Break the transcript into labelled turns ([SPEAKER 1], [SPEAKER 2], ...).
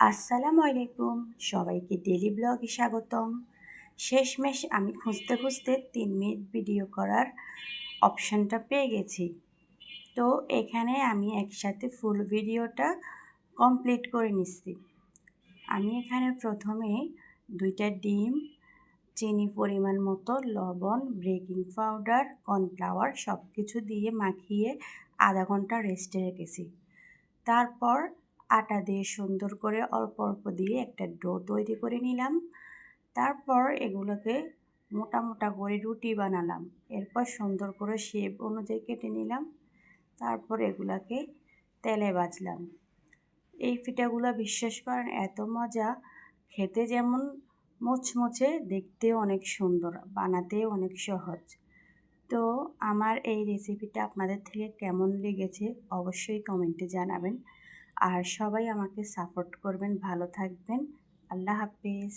[SPEAKER 1] আসসালামু আলাইকুম, সবাইকে ডেলি ব্লগে স্বাগতম। শেষমেশ আমি খুঁজতে খুঁজতে 3 মিনিট ভিডিও করার অপশানটা পেয়ে গেছি। তো এখানে আমি একসাথে ফুল ভিডিওটা কমপ্লিট করে নিচ্ছি। আমি এখানে প্রথমে 2টা ডিম, চিনি পরিমাণ মতো, লবণ, বেকিং পাউডার, কর্নফ্লাওয়ার সব কিছু দিয়ে মাখিয়ে আধা ঘন্টা রেস্টে রেখেছি। তারপর আটা দিয়ে সুন্দর করে অল্প অল্প দিয়ে একটা ডো তৈরি করে নিলাম। তারপর এগুলোকে মোটা মোটা করে রুটি বানালাম। এরপর সুন্দর করে শেপ অনুযায়ী কেটে নিলাম। তারপর এগুলাকে তেলে ভাজলাম। এই পিঠাগুলো বিশ্বাস করেন এত মজা, খেতে যেমন মুচমুচে, দেখতেও অনেক সুন্দর, বানাতেও অনেক সহজ। তো আমার এই রেসিপিটা আপনাদের থেকে কেমন লেগেছে অবশ্যই কমেন্টে জানাবেন। আর সবাই আমাকে সাপোর্ট করবেন, ভালো থাকবেন। আল্লাহ হাফেজ।